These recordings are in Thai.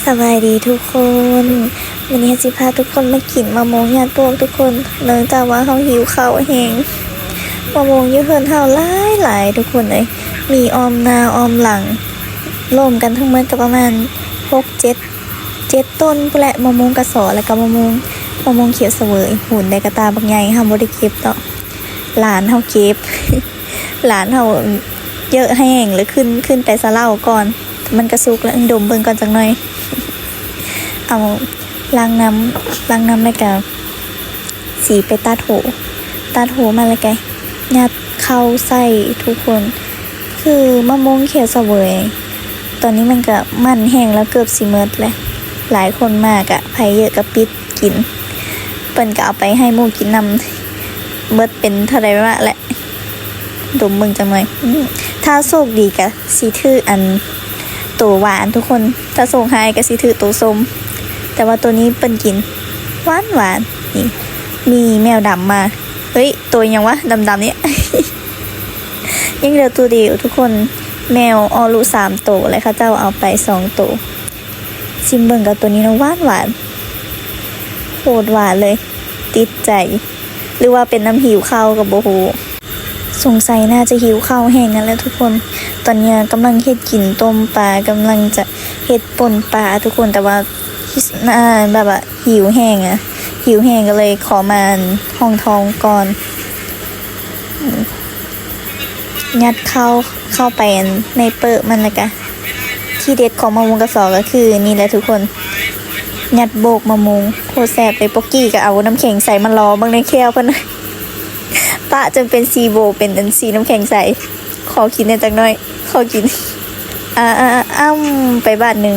สบายดีทุกคนวันนี้สิพาทุกคนมากินมะม่วงญาติพวกทุกคนเนื่องจากว่าเฮาหิวข้าวแห้งมะม่วงอยู่เพิ่นเฮาหลายทุกคนเลยมีออมนาออมหลังรวมกันทั้งหมดก็ประมาณ6-7ต้นพุ่นแหละมะม่วงกระสอแล้วก็มะม่วงเขียวเสวยหุ่นในกระตาบักใหญ่เฮาบ่ได้เก็บเนาะหลานเฮาเก็บ หลานเฮาเยอะแห้งหรือขึ้นไปซะเล่าก่อนมันกระสุกแล้วดมเบิ่งก่อนจักหน่อยเอาล้างน้ำแล้วก็สีไปตัดหูมาแล้วก็ยัดเข้าใส่ทุกคนคือมะม่วงเขียวเสวยตอนนี้มันก็มันแห้งแล้วเกือบสิหมดแล้วหลายคนมากอะไผเยอะก็ปิดกินเปิ้นก็เอาไปให้หมู่กินนำเบิดเป็นเท่าใดว่าแหละดมเบิ่งจังหน่อยถ้าโชคดีก็สิถืออันตัวหวานทุกคนถ้าส่งให้ก็สิถือตัวส้มแต่ว่าตัวนี้เปิ้นกินหวานนี่มีแมวดำมาเฮ้ยตัวยังวะดำๆนี่ ยังเหลือตัวเดียวทุกคนแมวออลู3ตัวเลยค่ะเจ้าเอาไป2ตัวชิมเบิ่งกับตัวนี้นะหวานโคตรหวานเลยติดใจหรือว่าเป็นน้ำหิวข้าวกับโบโหสงสัยน่าจะหิวข้าวแห้งกันแล้วทุกคนตอนนี้กำลังเฮ็ดกินต้มปลากำลังจะเฮ็ดป่นปลาทุกคนแต่ว่าแบบว่าหิวแห้งก็เลยขอมาห้องทองก่อนยัดเข้าไปในเปิดมันแล้วก็ที่เด็ดของมะม่วงกระสอก็คือนี่แหละทุกคนยัดโบกมะม่วงโคตรแซ่บเลยป๊อกกี้ก็เอาน้ำแข็งใส่มันรอเบิ่งในแก้วเพิ่นปะจนเป็นซีโบเป็นสีน้ำแข็งใสขอกินได้จักหน่อยขอกินไปบ้านนึง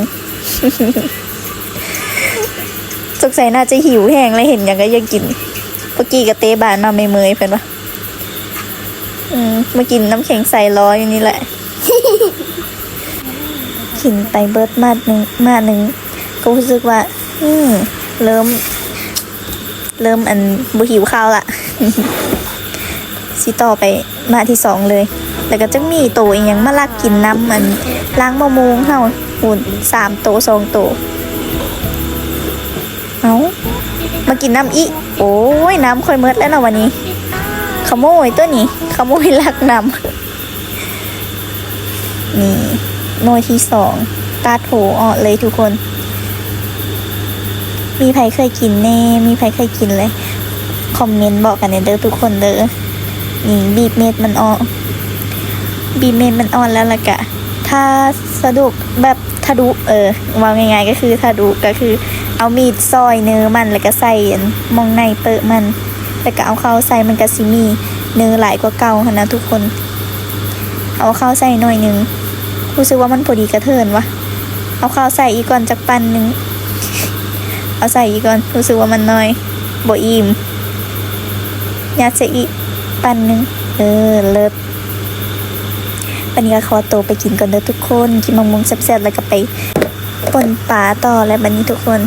สงสัยน่าจะหิวแห้งเลยเห็นอย่างก็อยากกินเมื่อกี้ก็เตะบานมาไม่เมยเพิ่นว่ามากินน้ำแข็งใสร้อยอย่างนี้แหละ กินไปเบิดมาหนึ่งก็รู้สึกว่าเริ่มบ่หิวข้าวละ สิต่อไปมาที่2เลยแล้วก็จะมีโตอีกอย่างมาลักกินน้ำมันล้างมะม่วงเฮาหุ่น3โต2โตเอามากินน้ำอีโอ้ยน้ำค่อยเมิดแล้วนะวันนี้ขโมยตัวนี้ขโมยลักน้ำนี่หน่วยที่2ตัดโหออกเลยทุกคนมีใครเคยกินแน่มีใครเคยกินเลยคอมเมนต์บอกกันเด้อทุกคนเด้อนี่บีบเม็ดมันออกแล้วล่ะกะถ้าสะดวกแบบถ้าดูว่าง่ายๆก็คือถ้าดูก็คือเอามีดซอยเนื้อมันแล้วก็ใส่มองในเปิดมันแล้วก็เอาเข้าใส่มันก็สิมีเนื้อหลายกว่าเก่าหั่นนะทุกคนเอาเข้าใส่หน่อยนึงรู้สึกว่ามันพอดีกระเทินวะเอาเข้าใส่อีกก่อนจักปันนึงเอาใส่อีกก่อนรู้สึกว่ามันน้อยบ่อิ่มยัดใส่อีกปันนึงเลิศวันนี้ก็ขอตัวไปกินก่อนเด้อทุกคนกินมะม่วงแซ่บๆแล้วก็ไปป่นปลาต่อแล้วบัดนี้ทุกคน